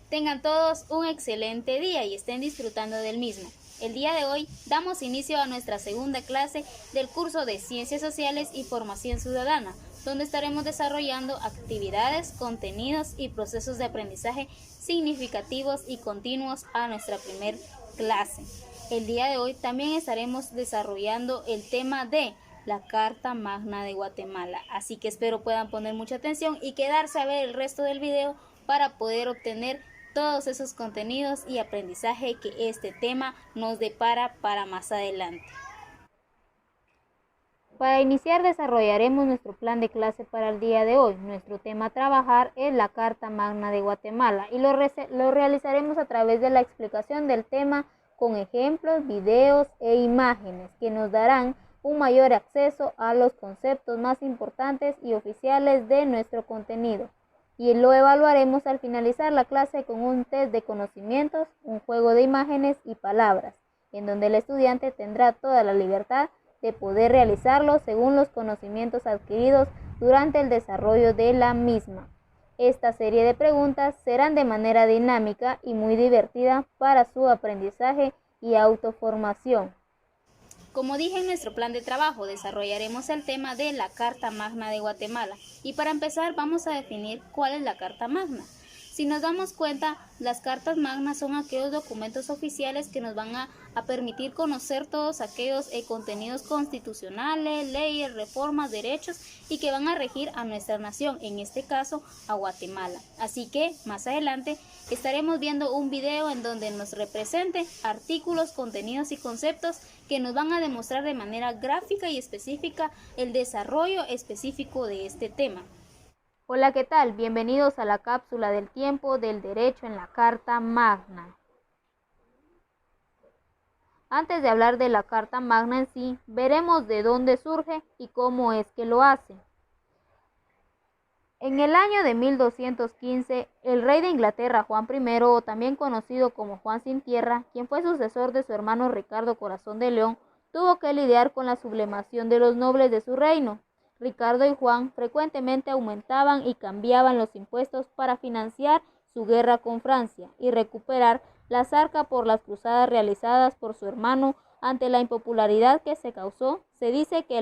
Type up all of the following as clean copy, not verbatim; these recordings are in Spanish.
Tengan todos un excelente día y estén disfrutando del mismo. El día de hoy damos inicio a nuestra segunda clase del curso de Ciencias Sociales y Formación Ciudadana, donde estaremos desarrollando actividades, contenidos y procesos de aprendizaje significativos y continuos a nuestra primer clase. El día de hoy también estaremos desarrollando el tema de la Carta Magna de Guatemala, así que espero puedan poner mucha atención y quedarse a ver el resto del video para poder obtener todos esos contenidos y aprendizaje que este tema nos depara para más adelante. Para iniciar desarrollaremos nuestro plan de clase para el día de hoy. Nuestro tema a trabajar es la Carta Magna de Guatemala y lo realizaremos a través de la explicación del tema con ejemplos, videos e imágenes que nos darán un mayor acceso a los conceptos más importantes y oficiales de nuestro contenido. Y lo evaluaremos al finalizar la clase con un test de conocimientos, un juego de imágenes y palabras, en donde el estudiante tendrá toda la libertad de poder realizarlo según los conocimientos adquiridos durante el desarrollo de la misma. Esta serie de preguntas serán de manera dinámica y muy divertida para su aprendizaje y autoformación. Como dije en nuestro plan de trabajo, desarrollaremos el tema de la Carta Magna de Guatemala. Y para empezar vamos a definir cuál es la Carta Magna. Si nos damos cuenta, las cartas magnas son aquellos documentos oficiales que nos van a permitir conocer todos aquellos contenidos constitucionales, leyes, reformas, derechos y que van a regir a nuestra nación, en este caso a Guatemala. Así que más adelante estaremos viendo un video en donde nos represente artículos, contenidos y conceptos que nos van a demostrar de manera gráfica y específica el desarrollo específico de este tema. Hola, ¿qué tal? Bienvenidos a la cápsula del tiempo del derecho en la Carta Magna. Antes de hablar de la Carta Magna en sí, veremos de dónde surge y cómo es que lo hace. En el año de 1215, el rey de Inglaterra, Juan I, o también conocido como Juan Sin Tierra, quien fue sucesor de su hermano Ricardo Corazón de León, tuvo que lidiar con la sublevación de los nobles de su reino. Ricardo y Juan frecuentemente aumentaban y cambiaban los impuestos para financiar su guerra con Francia y recuperar la arcas por las cruzadas realizadas por su hermano. Ante la impopularidad que se causó, se dice que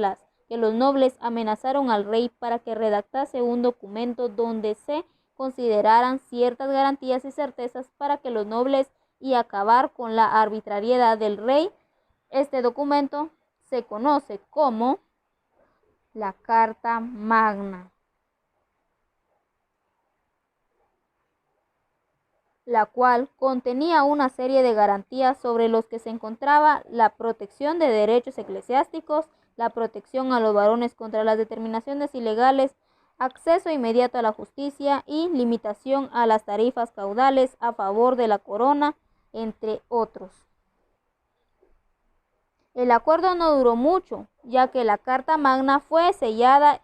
los nobles amenazaron al rey para que redactase un documento donde se consideraran ciertas garantías y certezas para que los nobles y acabar con la arbitrariedad del rey. Este documento se conoce como la Carta Magna, la cual contenía una serie de garantías sobre los que se encontraba la protección de derechos eclesiásticos, la protección a los varones contra las determinaciones ilegales, acceso inmediato a la justicia y limitación a las tarifas caudales a favor de la corona, entre otros. El acuerdo no duró mucho, ya que la Carta Magna fue sellada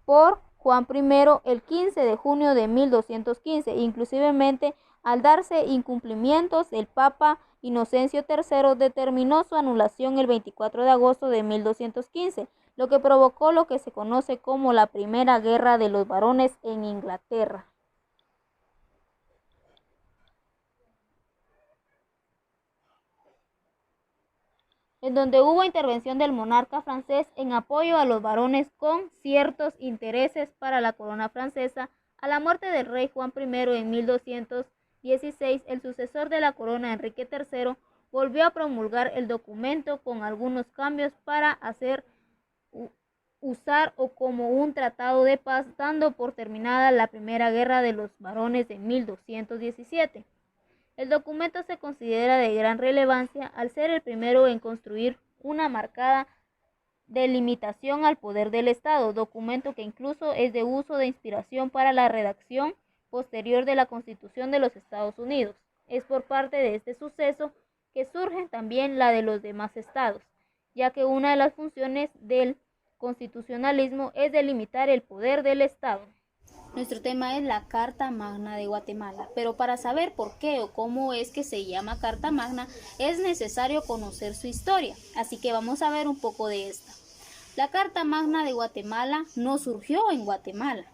por Juan I el 15 de junio de 1215. Inclusivemente, al darse incumplimientos, el Papa Inocencio III determinó su anulación el 24 de agosto de 1215, lo que provocó lo que se conoce como la Primera Guerra de los Varones en Inglaterra, en donde hubo intervención del monarca francés en apoyo a los varones con ciertos intereses para la corona francesa. A la muerte del rey Juan I en 1216, el sucesor de la corona, Enrique III, volvió a promulgar el documento con algunos cambios para usar como un tratado de paz, dando por terminada la Primera Guerra de los Varones de 1217. El documento se considera de gran relevancia al ser el primero en construir una marcada delimitación al poder del Estado, documento que incluso es de uso de inspiración para la redacción posterior de la Constitución de los Estados Unidos. Es por parte de este suceso que surge también la de los demás estados, ya que una de las funciones del constitucionalismo es delimitar el poder del Estado. Nuestro tema es la Carta Magna de Guatemala, pero para saber por qué o cómo es que se llama Carta Magna es necesario conocer su historia, así que vamos a ver un poco de esta. La Carta Magna de Guatemala no surgió en Guatemala.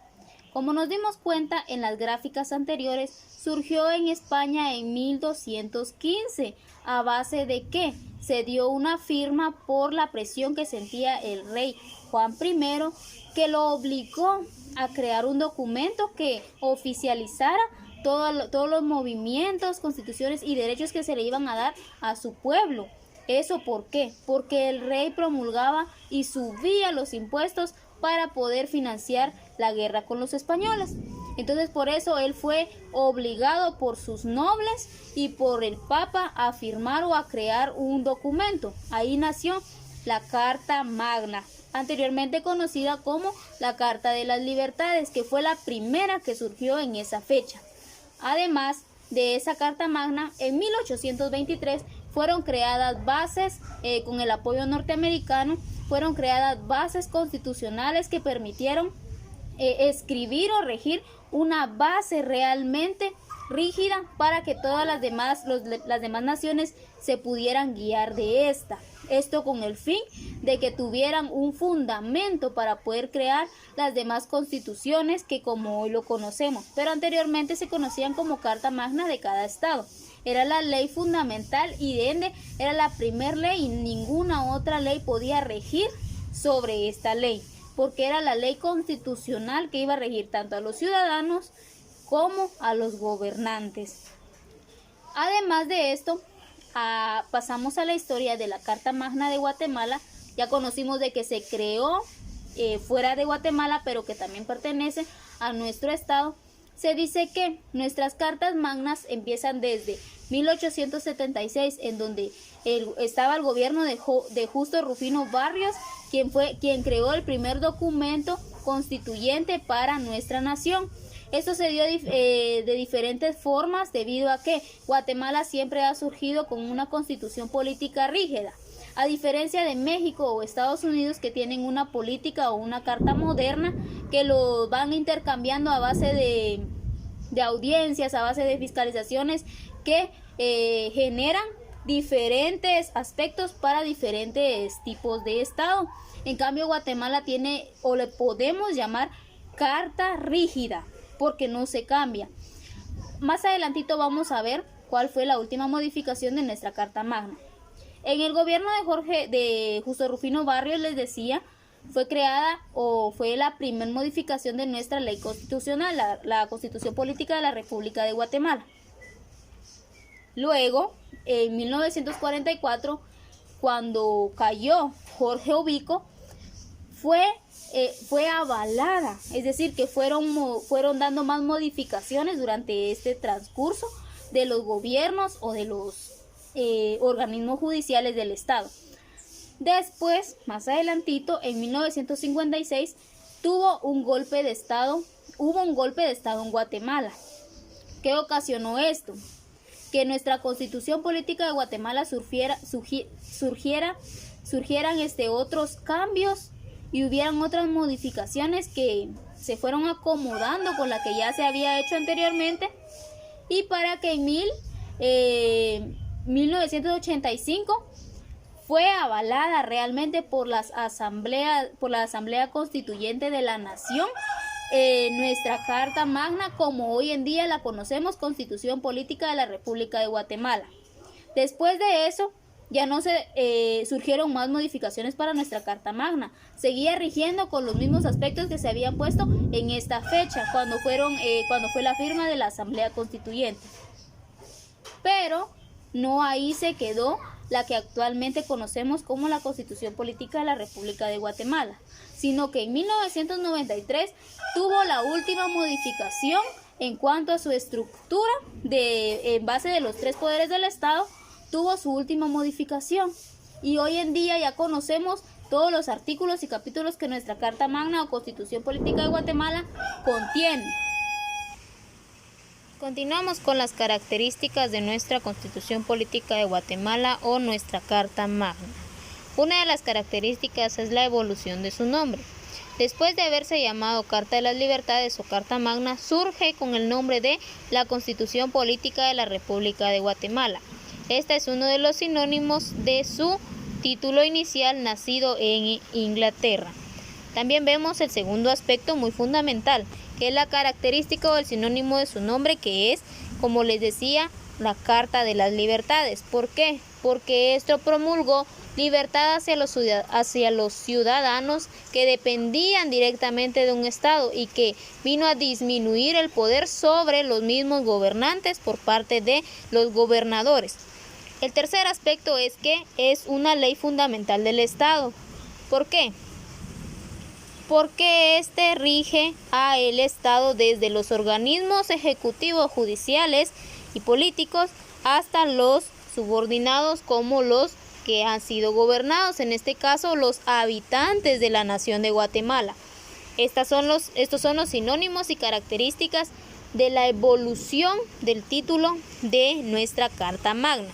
Como nos dimos cuenta en las gráficas anteriores, surgió en España en 1215. ¿A base de qué? Se dio una firma por la presión que sentía el rey Juan I, que lo obligó a crear un documento que oficializara todos los movimientos, constituciones y derechos que se le iban a dar a su pueblo. ¿Eso por qué? Porque el rey promulgaba y subía los impuestos para poder financiar la guerra con los españoles. Entonces por eso él fue obligado por sus nobles y por el Papa a firmar o a crear un documento. Ahí nació la Carta Magna, anteriormente conocida como la Carta de las Libertades, que fue la primera que surgió en esa fecha. Además de esa Carta Magna, en 1823 fueron creadas bases, con el apoyo norteamericano, fueron creadas bases constitucionales que permitieron escribir o regir una base realmente rígida para que todas las demás naciones se pudieran guiar de esta. Esto con el fin de que tuvieran un fundamento para poder crear las demás constituciones que como hoy lo conocemos, pero anteriormente se conocían como Carta Magna de cada estado. Era la ley fundamental y de ende era la primer ley y ninguna otra ley podía regir sobre esta ley, porque era la ley constitucional que iba a regir tanto a los ciudadanos como a los gobernantes. Además de esto, pasamos a la historia de la Carta Magna de Guatemala. Ya conocimos de que se creó fuera de Guatemala, pero que también pertenece a nuestro estado. Se dice que nuestras cartas magnas empiezan desde 1876, en donde estaba el gobierno de Justo Rufino Barrios, quien creó el primer documento constituyente para nuestra nación. Esto se dio de diferentes formas debido a que Guatemala siempre ha surgido con una constitución política rígida, a diferencia de México o Estados Unidos, que tienen una política o una carta moderna que lo van intercambiando a base de audiencias, a base de fiscalizaciones que generan diferentes aspectos para diferentes tipos de estado. En cambio, Guatemala tiene, o le podemos llamar, carta rígida, porque no se cambia. Más adelantito vamos a ver cuál fue la última modificación de nuestra Carta Magna. En el gobierno de Justo Rufino Barrios, les decía, fue creada o fue la primera modificación de nuestra ley constitucional, la Constitución Política de la República de Guatemala. Luego, en 1944, cuando cayó Jorge Ubico, fue avalada, es decir, que fueron dando más modificaciones durante este transcurso de los gobiernos o de los organismos judiciales del estado. Después, más adelantito, en 1956, hubo un golpe de estado en Guatemala. ¿Qué ocasionó esto? Que nuestra Constitución Política de Guatemala surgieran otros cambios y hubieran otras modificaciones que se fueron acomodando con la que ya se había hecho anteriormente, y para que en 1985 fue avalada realmente por la Asamblea Constituyente de la Nación, nuestra Carta Magna, como hoy en día la conocemos, Constitución Política de la República de Guatemala. Después de eso, ya no surgieron más modificaciones para nuestra Carta Magna. Seguía rigiendo con los mismos aspectos que se habían puesto en esta fecha, cuando fue la firma de la Asamblea Constituyente. Pero no ahí se quedó la que actualmente conocemos como la Constitución Política de la República de Guatemala, sino que en 1993 tuvo la última modificación en cuanto a su estructura en base de los 3 poderes del Estado. Tuvo su última modificación y hoy en día ya conocemos todos los artículos y capítulos que nuestra Carta Magna o Constitución Política de Guatemala contiene. Continuamos con las características de nuestra Constitución Política de Guatemala o nuestra Carta Magna. Una de las características es la evolución de su nombre. Después de haberse llamado Carta de las Libertades o Carta Magna, surge con el nombre de la Constitución Política de la República de Guatemala. Este es uno de los sinónimos de su título inicial, nacido en Inglaterra. También vemos el segundo aspecto muy fundamental, que es la característica o el sinónimo de su nombre, que es, como les decía, la Carta de las Libertades. ¿Por qué? Porque esto promulgó libertad hacia los ciudadanos que dependían directamente de un Estado y que vino a disminuir el poder sobre los mismos gobernantes por parte de los gobernadores. El tercer aspecto es que es una ley fundamental del Estado. ¿Por qué? Porque este rige a el Estado desde los organismos ejecutivos, judiciales y políticos hasta los subordinados como los que han sido gobernados, en este caso los habitantes de la nación de Guatemala. Estos son los sinónimos y características de la evolución del título de nuestra Carta Magna.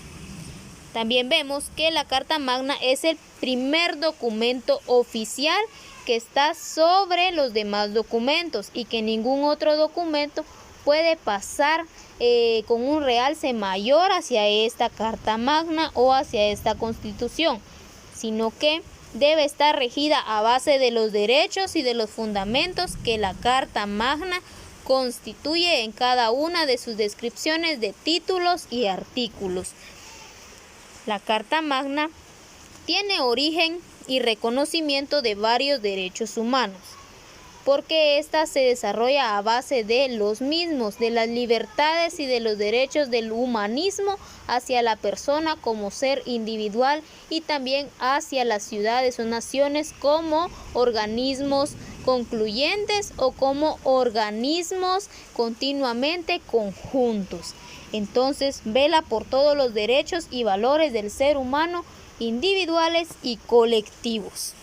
También vemos que la Carta Magna es el primer documento oficial que está sobre los demás documentos y que ningún otro documento puede pasar con un realce mayor hacia esta Carta Magna o hacia esta Constitución, sino que debe estar regida a base de los derechos y de los fundamentos que la Carta Magna constituye en cada una de sus descripciones de títulos y artículos. La Carta Magna tiene origen y reconocimiento de varios derechos humanos, porque ésta se desarrolla a base de los mismos, de las libertades y de los derechos del humanismo hacia la persona como ser individual y también hacia las ciudades o naciones como organismos concluyentes o como organismos continuamente conjuntos. Entonces, vela por todos los derechos y valores del ser humano, individuales y colectivos.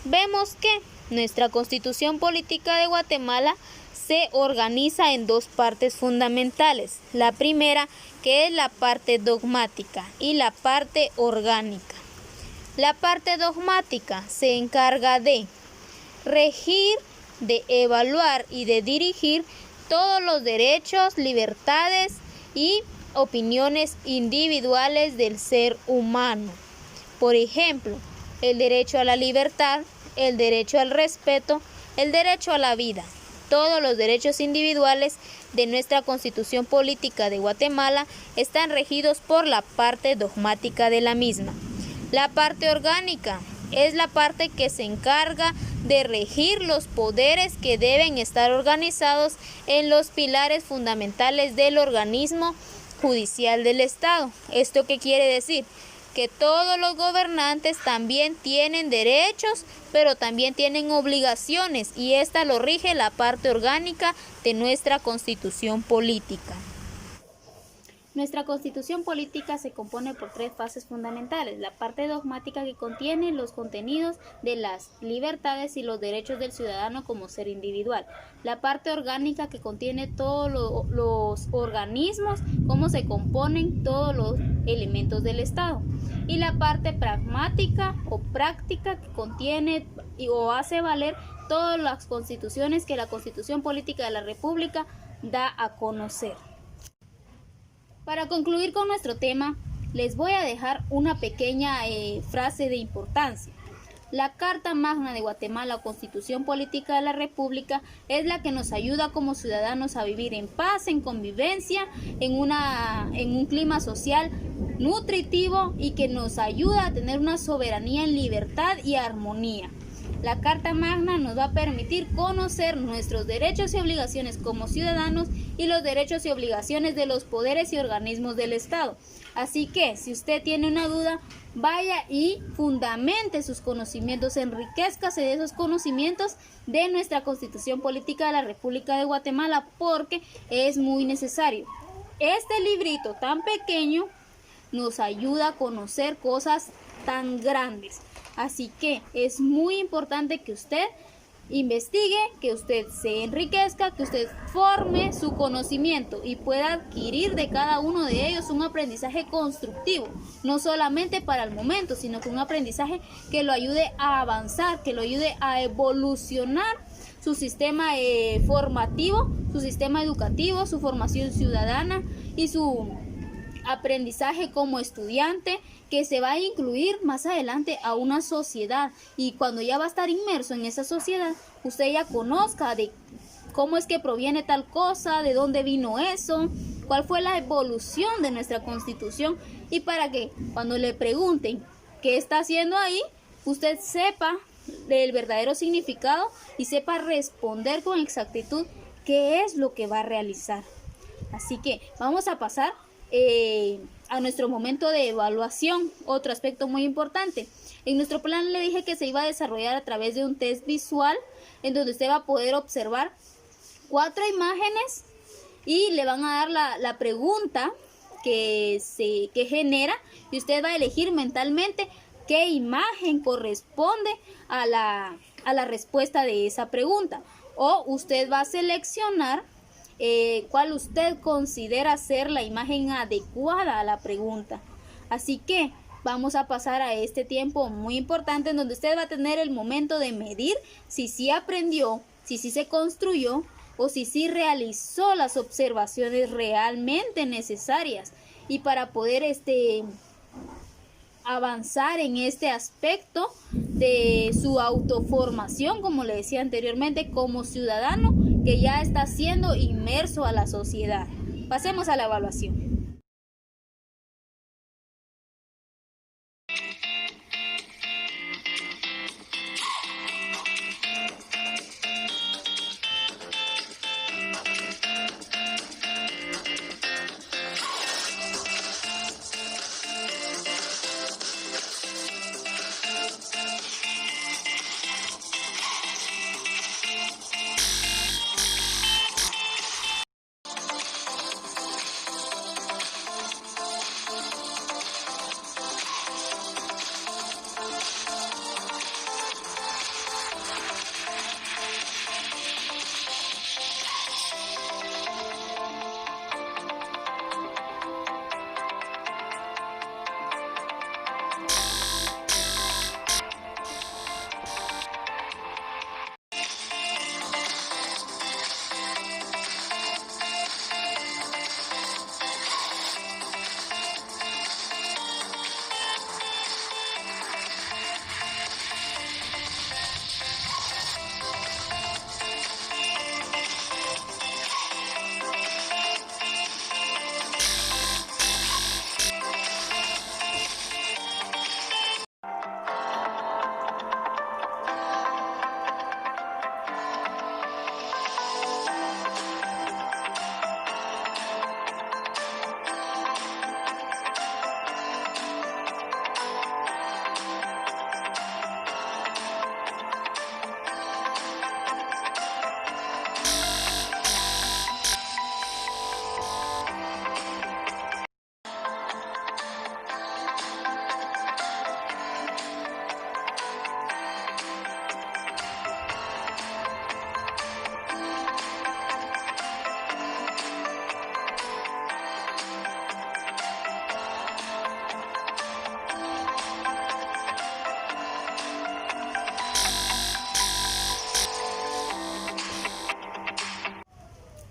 Vemos que nuestra Constitución Política de Guatemala se organiza en dos partes fundamentales. La primera, que es la parte dogmática, y la parte orgánica. La parte dogmática se encarga de regir, de evaluar y de dirigir todos los derechos, libertades y opiniones individuales del ser humano. Por ejemplo, el derecho a la libertad, el derecho al respeto, el derecho a la vida. Todos los derechos individuales de nuestra Constitución Política de Guatemala están regidos por la parte dogmática de la misma. La parte orgánica es la parte que se encarga de regir los poderes que deben estar organizados en los pilares fundamentales del organismo judicial del Estado. ¿Esto qué quiere decir? Que todos los gobernantes también tienen derechos, pero también tienen obligaciones, y esta lo rige la parte orgánica de nuestra Constitución Política. Nuestra Constitución Política se compone por tres fases fundamentales: la parte dogmática, que contiene los contenidos de las libertades y los derechos del ciudadano como ser individual; la parte orgánica, que contiene todos los organismos, cómo se componen todos los elementos del Estado; y la parte pragmática o práctica, que contiene o hace valer todas las constituciones que la Constitución Política de la República da a conocer. Para concluir con nuestro tema, les voy a dejar una pequeña frase de importancia. La Carta Magna de Guatemala, o Constitución Política de la República, es la que nos ayuda como ciudadanos a vivir en paz, en convivencia, en un clima social nutritivo, y que nos ayuda a tener una soberanía en libertad y armonía. La Carta Magna nos va a permitir conocer nuestros derechos y obligaciones como ciudadanos y los derechos y obligaciones de los poderes y organismos del Estado. Así que, si usted tiene una duda, vaya y fundamente sus conocimientos, enriquézcase de esos conocimientos de nuestra Constitución Política de la República de Guatemala, porque es muy necesario. Este librito tan pequeño nos ayuda a conocer cosas tan grandes. Así que es muy importante que usted investigue, que usted se enriquezca, que usted forme su conocimiento y pueda adquirir de cada uno de ellos un aprendizaje constructivo, no solamente para el momento, sino que un aprendizaje que lo ayude a avanzar, que lo ayude a evolucionar su sistema formativo, su sistema educativo, su formación ciudadana y su aprendizaje como estudiante que se va a incluir más adelante a una sociedad, y cuando ya va a estar inmerso en esa sociedad, usted ya conozca de cómo es que proviene tal cosa, de dónde vino eso, cuál fue la evolución de nuestra Constitución, y para que cuando le pregunten qué está haciendo ahí, usted sepa el verdadero significado y sepa responder con exactitud qué es lo que va a realizar. Así que vamos a pasar a nuestro momento de evaluación. Otro aspecto muy importante: en nuestro plan le dije que se iba a desarrollar a través de un test visual, en donde usted va a poder observar 4 imágenes y le van a dar la pregunta que genera, y usted va a elegir mentalmente qué imagen corresponde a la respuesta de esa pregunta, o usted va a seleccionar cuál usted considera ser la imagen adecuada a la pregunta. Así que vamos a pasar a este tiempo muy importante, en donde usted va a tener el momento de medir si sí aprendió, si sí se construyó, o si sí realizó las observaciones realmente necesarias. Y para poder avanzar en este aspecto de su autoformación, como le decía anteriormente, como ciudadano que ya está siendo inmerso a la sociedad. Pasemos a la evaluación.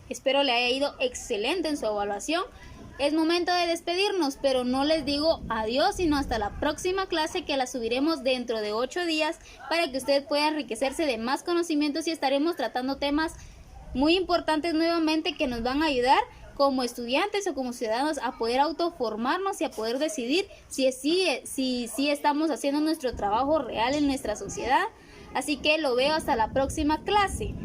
Espero le haya ido excelente en su evaluación. Es momento de despedirnos, pero no les digo adiós, sino hasta la próxima clase, que la subiremos dentro de 8 días para que usted pueda enriquecerse de más conocimientos, y estaremos tratando temas muy importantes nuevamente que nos van a ayudar como estudiantes o como ciudadanos a poder autoformarnos y a poder decidir si estamos haciendo nuestro trabajo real en nuestra sociedad. Así que lo veo hasta la próxima clase.